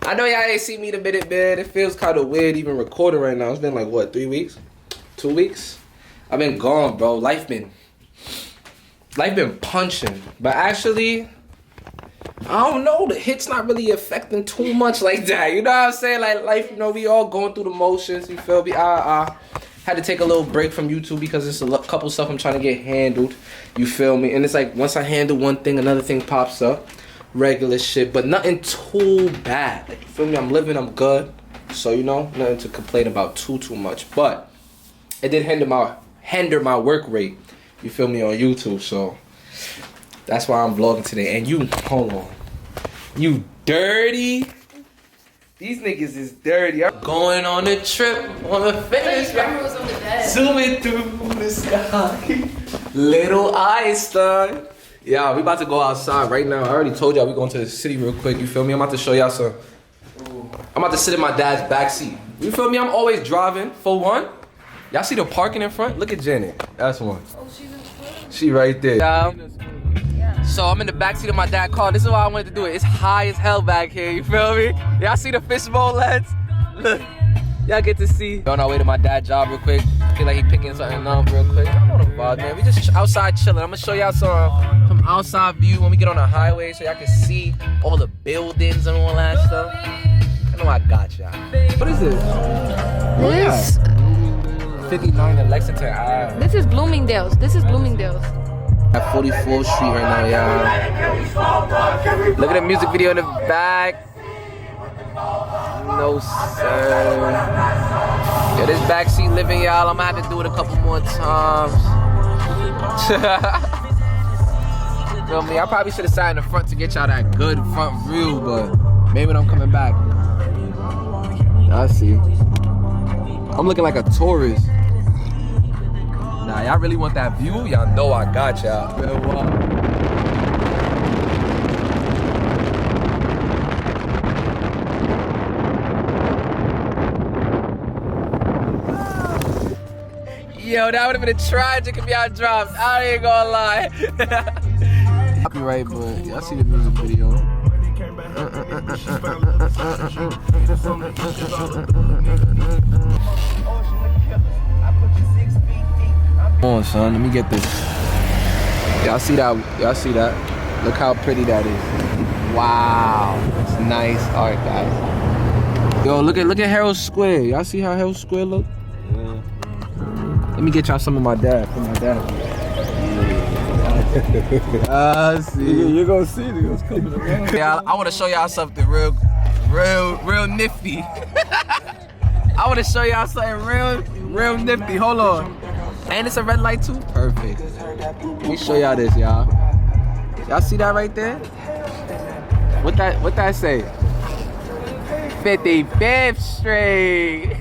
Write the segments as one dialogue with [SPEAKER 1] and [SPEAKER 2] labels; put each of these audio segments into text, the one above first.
[SPEAKER 1] I know y'all ain't seen me in a minute, man. It feels kind of weird even recording right now. It's been like, what, 3 weeks? 2 weeks? I've been gone, bro. Life been punching. But actually, I don't know. The hit's not really affecting too much like that. You know what I'm saying? Like, life, you know, we all going through the motions. You feel me? I had to take a little break from YouTube because there's a couple stuff I'm trying to get handled. You feel me? And it's like, once I handle one thing, another thing pops up. Regular shit, but nothing too bad. Like, you feel me? I'm living, I'm good. So, you know, nothing to complain about too much. But it did hinder my work rate. You feel me, on YouTube. So that's why I'm vlogging today. And you, hold on. You dirty. These niggas is dirty. I'm going on a trip on a finish line. Zooming through the sky. Little Einstein. Yeah, we about to go outside right now. I already told y'all we going to the city real quick. You feel me? I'm about to show y'all some. I'm about to sit in my dad's back seat. You feel me? I'm always driving. For one, y'all see the parking in front? Look at Janet. That's one. Oh, she's in front. She right there. Yeah. So I'm in the back seat of my dad's car. This is why I wanted to do it. It's high as hell back here. You feel me? Y'all see the fishbowl lens? Look. Y'all get to see. On our way to my dad's job real quick. Feel like he picking something up real quick. I know the vibe, man. We just outside chilling. I'm gonna show y'all some outside view when we get on the highway so y'all can see all the buildings and all that stuff. I know I got y'all. What is this?
[SPEAKER 2] This?
[SPEAKER 1] 59 in Lexington Ave.
[SPEAKER 2] This is Bloomingdale's. This is Bloomingdale's.
[SPEAKER 1] At 44th Street right now, y'all. Look at the music video in the back. No, sir. Yeah, this backseat living, y'all. I'm gonna have to do it a couple more times. Feel me? I probably should have sat in the front to get y'all that good front view, but maybe when I'm coming back. I see. I'm looking like a tourist. Nah, y'all really want that view? Y'all know I got y'all. Yo, that would have been a tragic if y'all dropped. I ain't gonna lie. Copyright, but y'all see the music video. Come on, son. Let me get this. Y'all see that? Y'all see that? Look how pretty that is. Wow. It's nice art, guys. Yo, look at Herald Square. Y'all see how Herald Square look? Let me get y'all some of my dad. For my dad. I see.
[SPEAKER 3] You're gonna see it. Coming around.
[SPEAKER 1] Yeah, I want to show y'all something real nifty. I want to show y'all something real nifty. Hold on. And it's a red light too. Perfect. Let me show y'all this, y'all. Y'all see that right there? What that say? 55th Street.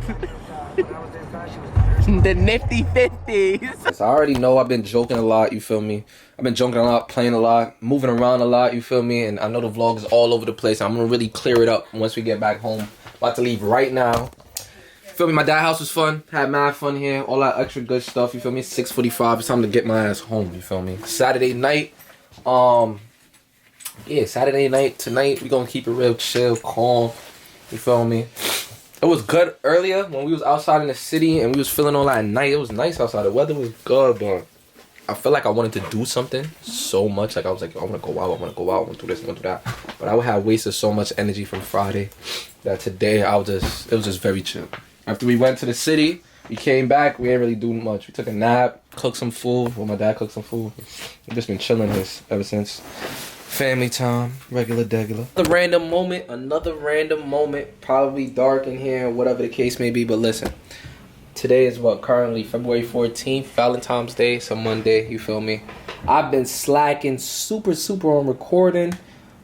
[SPEAKER 1] The nifty 50s. So I already know I've been joking a lot, you feel me? I've been joking a lot, playing a lot, moving around a lot, you feel me? And I know the vlog is all over the place. I'm gonna really clear it up once we get back home. About to leave right now. Feel me? My dad's house was fun. Had mad fun here. All that extra good stuff, you feel me? It's 6:45. It's time to get my ass home, you feel me? Saturday night. Yeah, Saturday night. Tonight, we gonna keep it real chill, calm. You feel me? It was good earlier when we was outside in the city and we was feeling all that at night. It was nice outside. The weather was good, but I feel like I wanted to do something so much. Like I was like, I want to go out. I want to go out. I want to do this. I want to do that. But I would have wasted so much energy from Friday that today it was just very chill. After we went to the city, we came back. We didn't really do much. We took a nap, cooked some food. Well, my dad cooked some food. We've just been chilling this ever since. Family time, regular degular. Another random moment, probably dark in here, whatever the case may be, but listen. Today is what, currently February 14th, Valentine's Day, it's a Monday, you feel me? I've been slacking super on recording.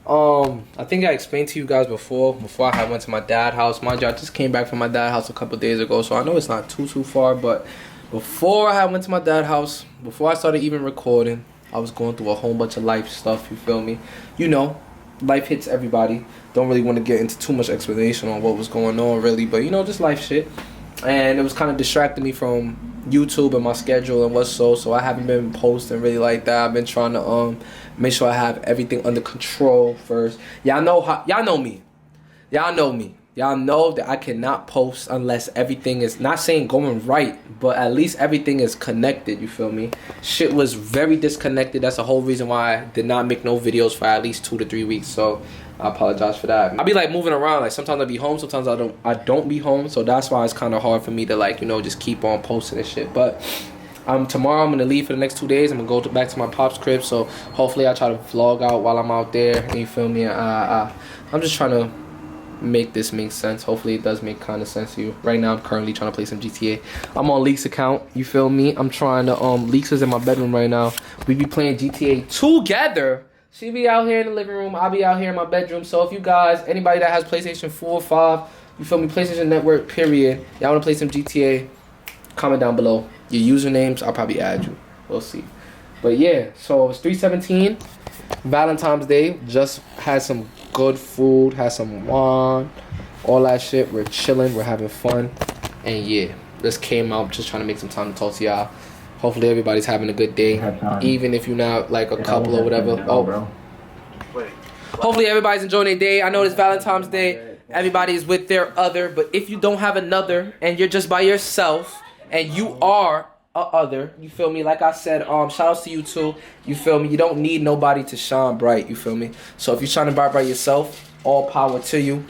[SPEAKER 1] I think I explained to you guys before I went to my dad's house. Mind you, I just came back from my dad's house a couple days ago, so I know it's not too far, but before I went to my dad's house, before I started even recording, I was going through a whole bunch of life stuff, you feel me? You know, life hits everybody. Don't really want to get into too much explanation on what was going on, really. But, you know, just life shit. And it was kind of distracting me from YouTube and my schedule and what's so I haven't been posting really like that. I've been trying to make sure I have everything under control first. Y'all know me. Y'all know me. Y'all know that I cannot post unless everything is, not saying going right, but at least everything is connected, you feel me? Shit was very disconnected. That's the whole reason why I did not make no videos for at least 2 to 3 weeks. So I apologize for that. I'll be like moving around. Like sometimes I'll be home, sometimes I don't be home. So that's why it's kind of hard for me to like, you know, just keep on posting and shit. But tomorrow I'm gonna leave for the next 2 days. I'm gonna go back to my pop's crib. So hopefully I try to vlog out while I'm out there. You feel me? I'm just trying to make this make sense. Hopefully it does make kind of sense to you. Right now I'm currently trying to play some GTA. I'm on Leaks account, you feel me? I'm trying to Leaks is in my bedroom right now. We be playing GTA together. She be out here in the living room, I'll be out here in my bedroom. So if you guys, anybody that has PlayStation 4 or 5, you feel me, PlayStation Network period, y'all wanna play some GTA, comment down below your usernames. I'll probably add you, we'll see. But yeah, so it's 3/17 Valentine's Day. Just had some good food, had some wine, all that shit. We're chilling, we're having fun, and yeah, just came out just trying to make some time to talk to y'all. Hopefully everybody's having a good day, even if you're not like a couple or whatever. Hopefully everybody's enjoying their day. I know it's Valentine's Day, everybody's with their other, but if you don't have another and you're just by yourself and you are a other, you feel me, like I said, shout outs to you too, you feel me, you don't need nobody to shine bright, you feel me. So if you're trying to buy by yourself, all power to you.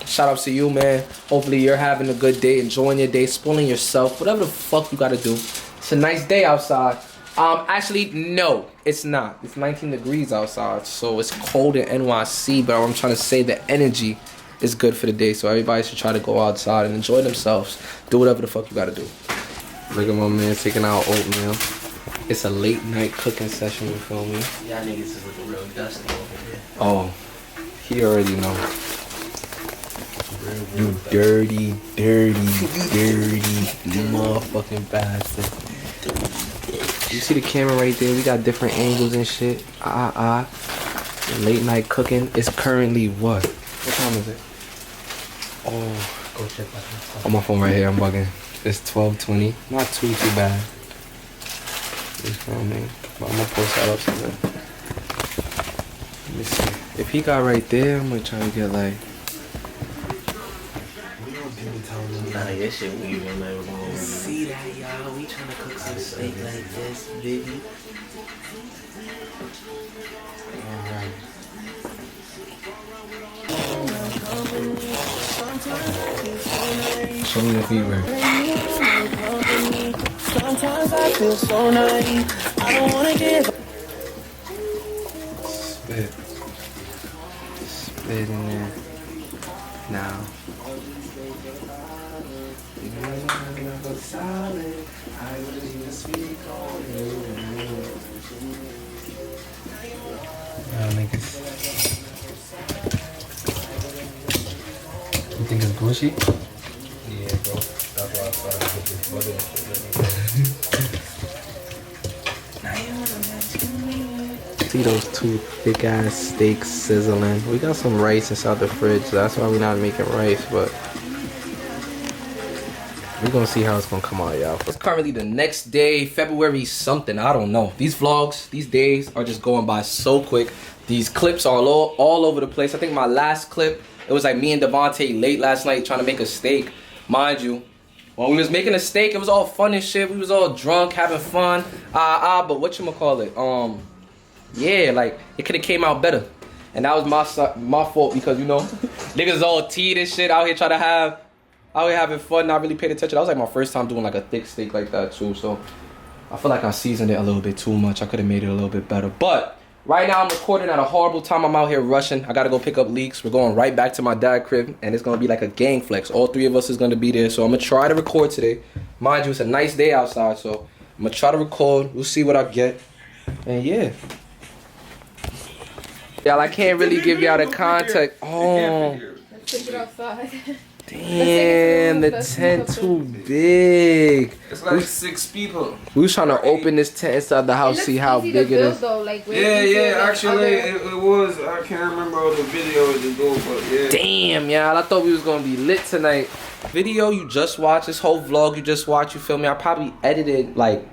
[SPEAKER 1] Shout outs to you, man. Hopefully you're having a good day, enjoying your day, spoiling yourself, whatever the fuck you gotta do. It's a nice day outside. Actually, no, it's not. It's 19 degrees outside, so it's cold in NYC, but I'm trying to say the energy is good for the day, so everybody should try to go outside and enjoy themselves. Do whatever the fuck you gotta do. Look at my man taking out oatmeal. It's a late night cooking session, you feel me?
[SPEAKER 4] Y'all niggas is looking real dusty over here.
[SPEAKER 1] Oh, he already know. You dirty, motherfucking bastard. You see the camera right there? We got different angles and shit. Late night cooking. It's currently what? What time is it? Oh,
[SPEAKER 4] Go check my house.
[SPEAKER 1] on my phone right here, I'm bugging. It's 12:20. Not too bad. You feel me? But I'm gonna post that up somewhere. Let me see. If he got right there, I'm gonna try to get like.
[SPEAKER 4] Nah, that shit weird. I'm never gonna
[SPEAKER 1] See that, y'all? We trying to cook some steak like this, baby. Alright. Show me the fever.
[SPEAKER 5] Sometimes I feel so naive. I don't wanna give up.
[SPEAKER 1] Spit. Spit in there. Now. Niggas. You think it's Gucci?
[SPEAKER 3] Yeah, bro. That's why I started with this butter and shit.
[SPEAKER 1] See those two thick ass steaks sizzling. We got some rice inside the fridge. That's why we're not making rice, but we're gonna see how it's gonna come out, y'all. It's currently the next day, February something, I don't know. These vlogs, these days are just going by so quick. These clips are all over the place. I think my last clip, it was like me and Devontae late last night trying to make a steak. Mind you, when we was making a steak, it was all fun and shit. We was all drunk, having fun. But whatchamacallit? Yeah, like, it could've came out better. And that was my fault because, you know, niggas all teed and shit out here trying to have, out here having fun, not really paying attention. That was like my first time doing like a thick steak like that too. So I feel like I seasoned it a little bit too much. I could have made it a little bit better. But right now I'm recording at a horrible time. I'm out here rushing. I gotta go pick up Leaks. We're going right back to my dad's crib and it's gonna be like a gang flex. All three of us is gonna be there. So I'm gonna try to record today. Mind you, it's a nice day outside. So I'm gonna try to record. We'll see what I get. And yeah. Y'all, I can't really give y'all the context. Oh.
[SPEAKER 2] Let's take it outside.
[SPEAKER 1] Damn, the tent too big.
[SPEAKER 3] It's like 6 people.
[SPEAKER 1] We was trying to open this tent inside the house, see how big it is.
[SPEAKER 3] Yeah, actually, it was. I can't remember all the videos to do, but yeah.
[SPEAKER 1] Damn, y'all, I thought we was gonna be lit tonight. Video you just watched, this whole vlog you just watched, you feel me? I probably edited, like,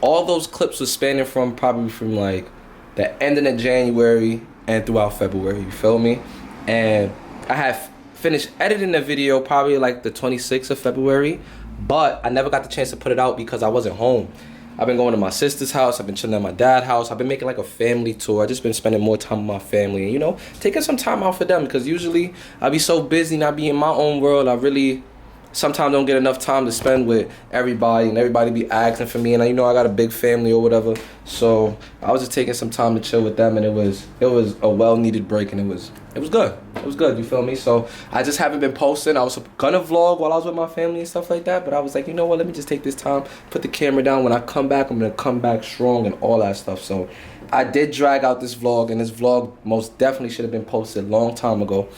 [SPEAKER 1] all those clips was spanning from probably from, like, the ending of January and throughout February, you feel me? And I have finished editing the video probably like the 26th of February, but I never got the chance to put it out because I wasn't home. I've been going to my sister's house. I've been chilling at my dad's house. I've been making like a family tour. I just been spending more time with my family and, you know, taking some time out for them because usually I be so busy and I be in my own world. I really sometimes don't get enough time to spend with everybody and everybody be asking for me, and you know I got a big family or whatever. So I was just taking some time to chill with them, and it was a well-needed break, and it was good. It was good, you feel me? So I just haven't been posting. I was gonna vlog while I was with my family and stuff like that, but I was like, you know what, let me just take this time, put the camera down. When I come back, I'm gonna come back strong and all that stuff. So I did drag out this vlog, and this vlog most definitely should have been posted a long time ago,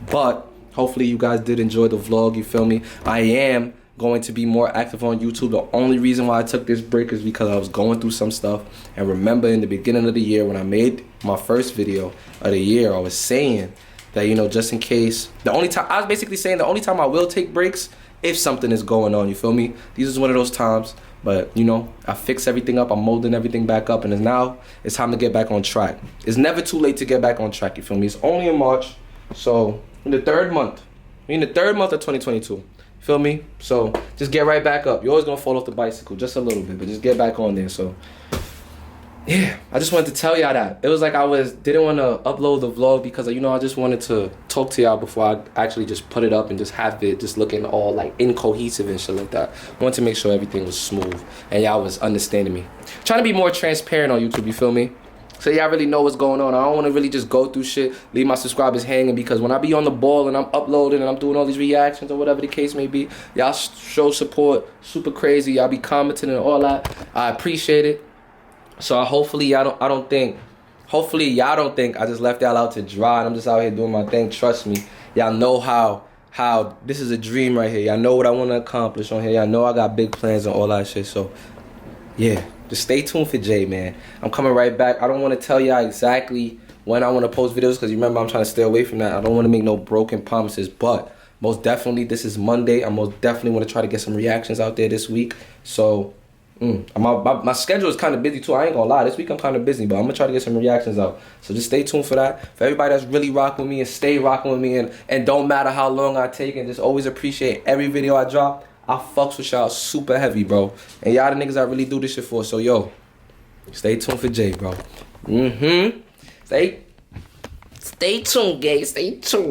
[SPEAKER 1] but hopefully you guys did enjoy the vlog, you feel me? I am going to be more active on YouTube. The only reason why I took this break is because I was going through some stuff. And remember in the beginning of the year when I made my first video of the year, I was saying that, you know, just in case, I was basically saying the only time I will take breaks if something is going on, you feel me? This is one of those times, but you know, I fixed everything up, I'm molding everything back up, and now it's time to get back on track. It's never too late to get back on track, you feel me? It's only in March, so in the third month of 2022, feel me? So just get right back up. You're always gonna fall off the bicycle just a little bit, but just get back on there. So yeah, I just wanted to tell y'all that. It was like I didn't want to upload the vlog because, you know, I just wanted to talk to y'all before I actually just put it up and just have it just looking all like incohesive and shit like that. I wanted to make sure everything was smooth and y'all was understanding me. Trying to be more transparent on YouTube, you feel me? So y'all really know what's going on. I don't want to really just go through shit, leave my subscribers hanging, because when I be on the ball and I'm uploading and I'm doing all these reactions or whatever the case may be, y'all show support super crazy. Y'all be commenting and all that. I appreciate it. So hopefully y'all don't think I just left y'all out to dry and I'm just out here doing my thing. Trust me, y'all know how this is a dream right here. Y'all know what I want to accomplish on here. Y'all know I got big plans and all that shit. So yeah. Just stay tuned for Jay, man. I'm coming right back. I don't want to tell y'all exactly when I want to post videos because you remember I'm trying to stay away from that. I don't want to make no broken promises, but most definitely this is Monday. I most definitely want to try to get some reactions out there this week. So my schedule is kind of busy too. I ain't gonna lie. This week I'm kind of busy, but I'm gonna try to get some reactions out. So just stay tuned for that. For everybody that's really rocking with me and stay rocking with me and don't matter how long I take and just always appreciate every video I drop. I fucks with y'all super heavy, bro. And y'all the niggas I really do this shit for. So, yo, stay tuned for Jay, bro. Stay tuned, gang. Stay tuned.